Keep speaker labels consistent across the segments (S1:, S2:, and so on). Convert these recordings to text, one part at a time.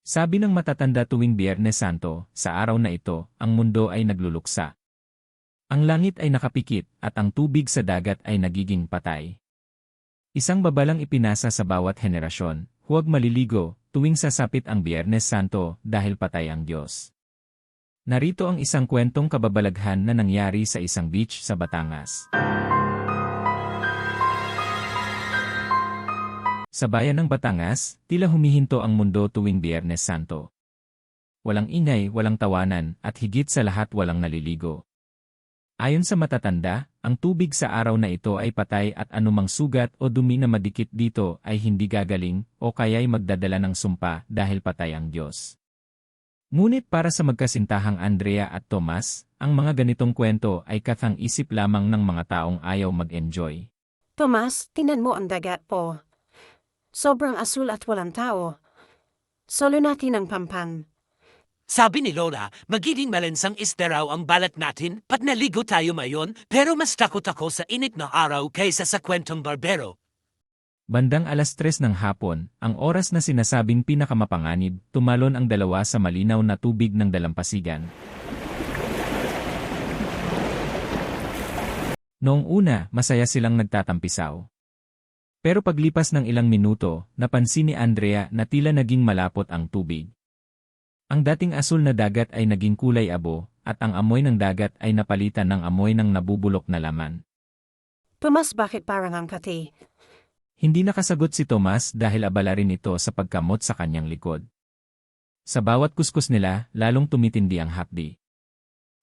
S1: Sabi ng matatanda tuwing Biyernes Santo, sa araw na ito, ang mundo ay nagluluksa. Ang langit ay nakapikit at ang tubig sa dagat ay nagiging patay. Isang babalang ipinasa sa bawat henerasyon, huwag maliligo tuwing sasapit ang Biyernes Santo dahil patay ang Diyos. Narito ang isang kwentong kababalaghan na nangyari sa isang beach sa Batangas. Sa bayan ng Batangas, tila humihinto ang mundo tuwing Biyernes Santo. Walang ingay, walang tawanan, at higit sa lahat walang naliligo. Ayon sa matatanda, ang tubig sa araw na ito ay patay at anumang sugat o dumi na madikit dito ay hindi gagaling o kaya'y magdadala ng sumpa dahil patay ang Diyos. Ngunit para sa magkasintahang Andrea at Tomas, ang mga ganitong kwento ay kathang-isip lamang ng mga taong ayaw mag-enjoy.
S2: Tomas, tinan mo ang dagat po. Sobrang asul at walang tao. Solo natin ang pampang.
S3: Sabi ni Lola, magiging malansang isda raw ang balat natin, pat naligo tayo mayon, pero mas takot ako sa init na araw kaysa sa kwentong barbero.
S1: Bandang 3:00 ng hapon, ang oras na sinasabing pinakamapanganib, tumalon ang dalawa sa malinaw na tubig ng dalampasigan. Noong una, masaya silang nagtatampisaw. Pero paglipas ng ilang minuto, napansin ni Andrea na tila naging malapot ang tubig. Ang dating asul na dagat ay naging kulay abo, at ang amoy ng dagat ay napalitan ng amoy ng nabubulok na laman.
S2: Tomas, bakit parang ang kati?
S1: Hindi nakasagot si Tomas dahil abala rin ito sa pagkamot sa kanyang likod. Sa bawat kuskus nila, lalong tumitindi ang hapdi.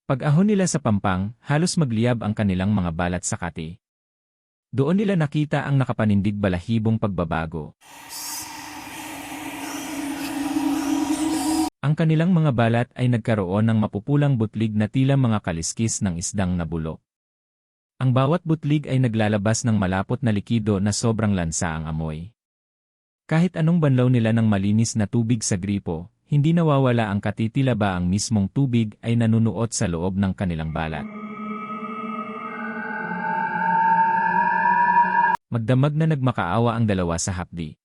S1: Pag-ahon nila sa pampang, halos magliyab ang kanilang mga balat sa kati. Doon nila nakita ang nakapanindig balahibong pagbabago. Ang kanilang mga balat ay nagkaroon ng mapupulang butlig na tila mga kaliskis ng isdang nabulok. Ang bawat butlig ay naglalabas ng malapot na likido na sobrang lansa ang amoy. Kahit anong banlaw nila ng malinis na tubig sa gripo, hindi nawawala ang katitila ba ang mismong tubig ay nanunuot sa loob ng kanilang balat. Magdamag na nagmakaawa ang dalawa sa hapdi.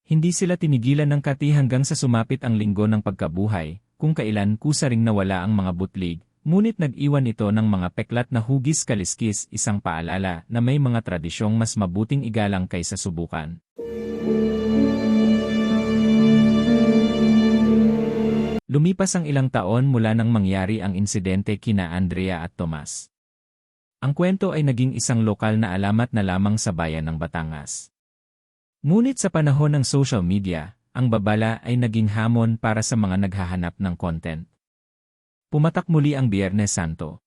S1: Hindi sila tinigilan ng kati hanggang sa sumapit ang linggo ng pagkabuhay, kung kailan kusa ring nawala ang mga butlig, ngunit nag-iwan ito ng mga peklat na hugis kaliskis, isang paalala na may mga tradisyong mas mabuting igalang kaysa subukan. Lumipas ang ilang taon mula nang mangyari ang insidente kina Andrea at Tomas. Ang kwento ay naging isang lokal na alamat na lamang sa bayan ng Batangas. Ngunit sa panahon ng social media, ang babala ay naging hamon para sa mga naghahanap ng content. Pumatak muli ang Biyernes Santo.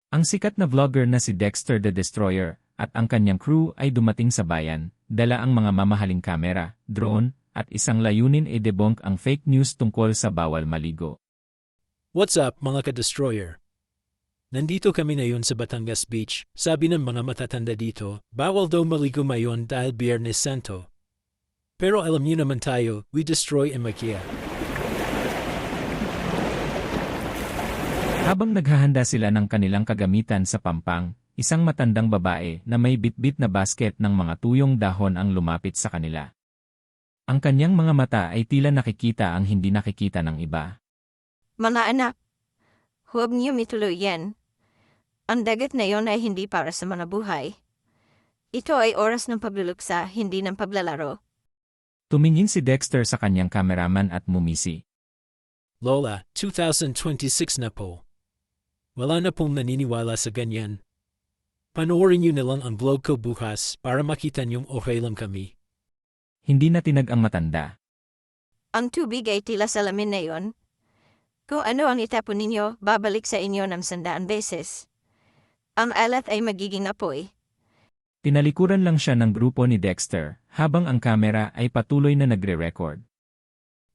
S1: Ang sikat na vlogger na si Dexter the Destroyer at ang kanyang crew ay dumating sa bayan, dala ang mga mamahaling kamera, drone, at isang layunin ay debunk ang fake news tungkol sa bawal maligo.
S4: What's up mga ka-destroyer? Nandito kami ngayon sa Batangas Beach. Sabi ng mga matatanda dito, bawal daw maligo ngayon dahil Biyernes Santo. Pero alam niyo naman tayo, we destroy and magia.
S1: Habang naghahanda sila ng kanilang kagamitan sa pampang, isang matandang babae na may bitbit na basket ng mga tuyong dahon ang lumapit sa kanila. Ang kanyang mga mata ay tila nakikita ang hindi nakikita ng iba.
S5: Mga anak, huwag niyo mituluyan. Ang dagat na yon ay hindi para sa mga buhay. Ito ay oras ng pagluluksa, hindi ng paglalaro.
S1: Tumingin si Dexter sa kanyang kameraman at mumisi.
S4: Lola, 2026 na po. Wala na pong naniniwala sa ganyan. Panoorin niyo na lang ang vlog ko bukas para makita niyong okay lang kami.
S1: Hindi na tinag ang matanda.
S5: Ang tubig ay tila salamin na yon. Kung ano ang itapon ninyo, babalik sa inyo ng 100 beses. Ang alat ay magiging apoy.
S1: Tinalikuran lang siya ng grupo ni Dexter, habang ang kamera ay patuloy na nagre-record.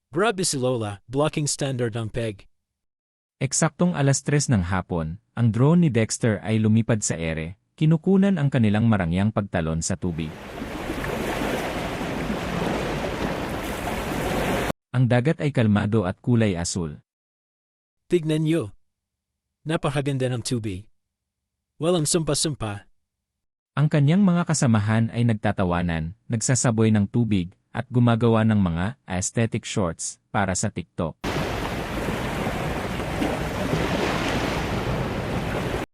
S4: Grabe si Lola, blocking standard ang peg.
S1: Eksaktong 3:00 ng hapon, ang drone ni Dexter ay lumipad sa ere, kinukunan ang kanilang marangyang pagtalon sa tubig. Ang dagat ay kalmado at kulay asul.
S4: Tignan niyo. Napakaganda ng tubig. Walang sumpa-sumpa.
S1: Ang kanyang mga kasamahan ay nagtatawanan, nagsasaboy ng tubig, at gumagawa ng mga aesthetic shorts para sa TikTok.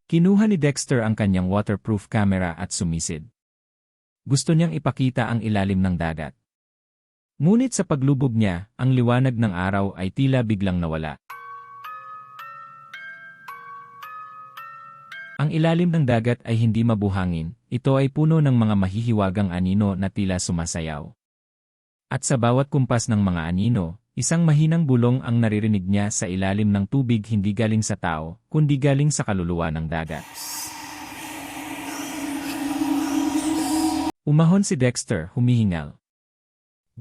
S1: Kinuha ni Dexter ang kanyang waterproof camera at sumisid. Gusto niyang ipakita ang ilalim ng dagat. Ngunit sa paglubog niya, ang liwanag ng araw ay tila biglang nawala. Ang ilalim ng dagat ay hindi mabuhangin, ito ay puno ng mga mahihiwagang anino na tila sumasayaw. At sa bawat kumpas ng mga anino, isang mahinang bulong ang naririnig niya sa ilalim ng tubig, hindi galing sa tao, kundi galing sa kaluluwa ng dagat. Umahon si Dexter, humihingal.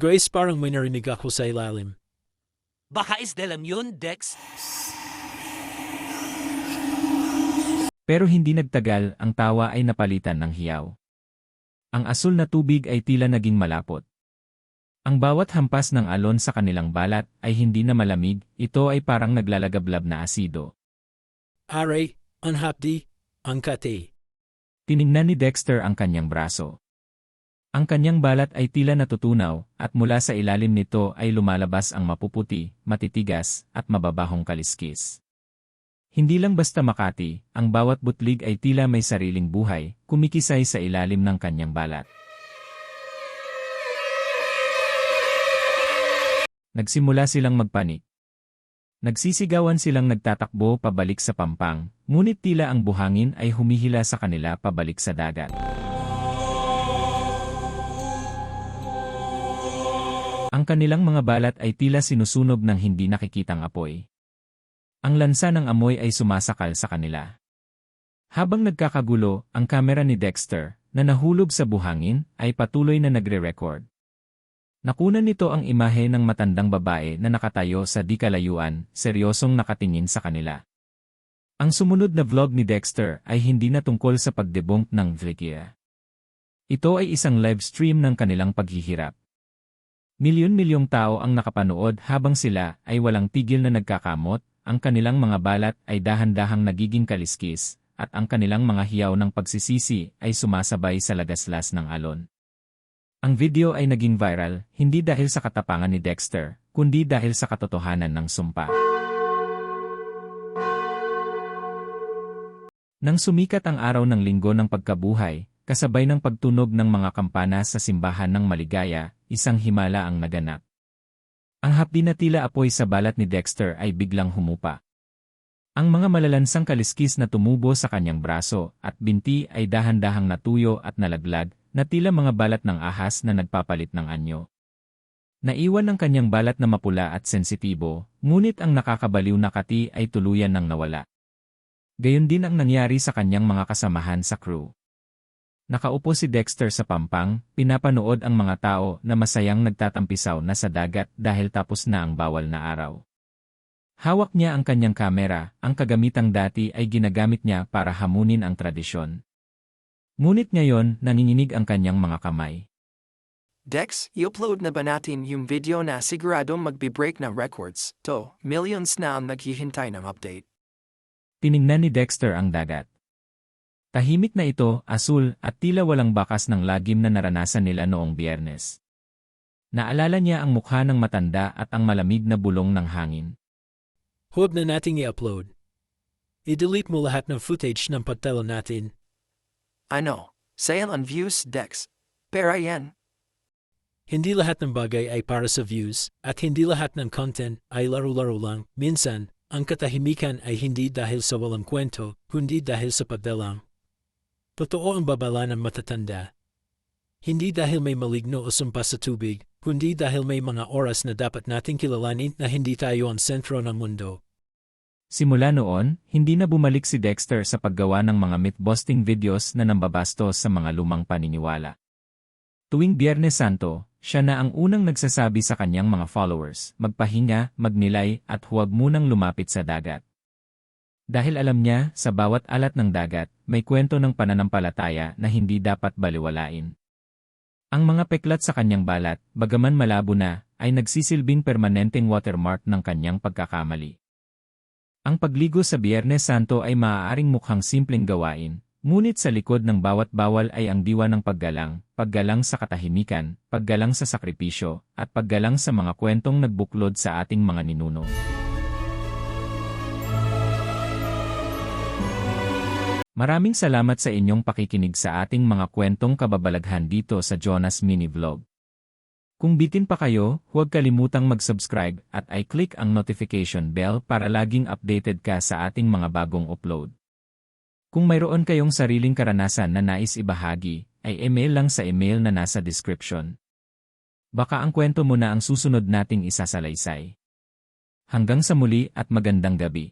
S4: Grace, parang may narinig ako sa ilalim.
S3: Baka isdelam yun, Dex.
S1: Pero hindi nagtagal, ang tawa ay napalitan ng hiyaw. Ang asul na tubig ay tila naging malapot. Ang bawat hampas ng alon sa kanilang balat ay hindi na malamig, ito ay parang naglalagablab na asido.
S4: Aray, unhapdi, angkate.
S1: Tiningnan ni Dexter ang kanyang braso. Ang kanyang balat ay tila natutunaw, at mula sa ilalim nito ay lumalabas ang mapuputi, matitigas, at mababahong kaliskis. Hindi lang basta makati, ang bawat butlig ay tila may sariling buhay, kumikisay sa ilalim ng kanyang balat. Nagsimula silang magpanik. Nagsisigawan silang nagtatakbo pabalik sa pampang, ngunit tila ang buhangin ay humihila sa kanila pabalik sa dagat. Ang kanilang mga balat ay tila sinusunog ng hindi nakikitang apoy. Ang lansa ng amoy ay sumasakal sa kanila. Habang nagkakagulo, ang kamera ni Dexter, na nahulog sa buhangin, ay patuloy na nagre-record. Nakunan nito ang imahe ng matandang babae na nakatayo sa di kalayuan, seryosong nakatingin sa kanila. Ang sumunod na vlog ni Dexter ay hindi na tungkol sa pagdebunk ng Vlikia. Ito ay isang live stream ng kanilang paghihirap. Milyon-milyong tao ang nakapanood habang sila ay walang tigil na nagkakamot, ang kanilang mga balat ay dahan-dahang nagiging kaliskis, at ang kanilang mga hiyaw ng pagsisisi ay sumasabay sa lagaslas ng alon. Ang video ay naging viral, hindi dahil sa katapangan ni Dexter, kundi dahil sa katotohanan ng sumpa. Nang sumikat ang araw ng linggo ng pagkabuhay, kasabay ng pagtunog ng mga kampana sa simbahan ng Maligaya, isang himala ang naganap. Ang hapdi na tila apoy sa balat ni Dexter ay biglang humupa. Ang mga malalansang kaliskis na tumubo sa kanyang braso at binti ay dahan-dahang natuyo at nalaglag, na tila mga balat ng ahas na nagpapalit ng anyo. Naiwan ang kanyang balat na mapula at sensitibo, ngunit ang nakakabaliw na kati ay tuluyan ng nawala. Gayon din ang nangyari sa kanyang mga kasamahan sa crew. Nakaupo si Dexter sa pampang, pinapanood ang mga tao na masayang nagtatampisaw na sa dagat dahil tapos na ang bawal na araw. Hawak niya ang kanyang kamera, ang kagamitang dati ay ginagamit niya para hamunin ang tradisyon. Ngunit ngayon, nanginginig ang kanyang mga kamay.
S6: Dex, i-upload na ba natin yung video na siguradong magbe-break ng records? To, millions na ang naghihintay ng update.
S1: Tiningnan ni Dexter ang dagat. Tahimik na ito, asul, at tila walang bakas ng lagim na naranasan nila noong Biyernes. Naalala niya ang mukha ng matanda at ang malamig na bulong ng hangin.
S4: Huwag na nating i-upload. I-delete mo lahat ng footage ng pagtalo natin.
S6: Ano? Sale on views, Dex. Pera yan.
S4: Hindi lahat ng bagay ay para sa views, at hindi lahat ng content ay laro-laro lang. Minsan, ang katahimikan ay hindi dahil sa walang kwento, kundi dahil sa pagdalang. Totoo ang babala ng matatanda. Hindi dahil may maligno o sumpa sa tubig, kundi dahil may mga oras na dapat nating kilalanin na hindi tayo ang sentro ng mundo.
S1: Simula noon, hindi na bumalik si Dexter sa paggawa ng mga myth-busting videos na nambabastos sa mga lumang paniniwala. Tuwing Biyernes Santo, siya na ang unang nagsasabi sa kanyang mga followers, magpahinga, magnilay, at huwag munang lumapit sa dagat. Dahil alam niya, sa bawat alat ng dagat, may kwento ng pananampalataya na hindi dapat baliwalain. Ang mga peklat sa kanyang balat, bagaman malabo na, ay nagsisilbing permanenteng watermark ng kanyang pagkakamali. Ang pagligo sa Biyernes Santo ay maaaring mukhang simpleng gawain, Ngunit sa likod ng bawat bawal ay ang diwa ng paggalang, paggalang sa katahimikan, paggalang sa sakripisyo, at paggalang sa mga kwentong nagbuklod sa ating mga ninuno. Maraming salamat sa inyong pakikinig sa ating mga kwentong kababalaghan dito sa Jonas Mini Vlog. Kung bitin pa kayo, huwag kalimutang mag-subscribe at i-click ang notification bell para laging updated ka sa ating mga bagong upload. Kung mayroon kayong sariling karanasan na nais ibahagi, ay email lang sa email na nasa description. Baka ang kwento mo na ang susunod nating isasalaysay. Hanggang sa muli at magandang gabi.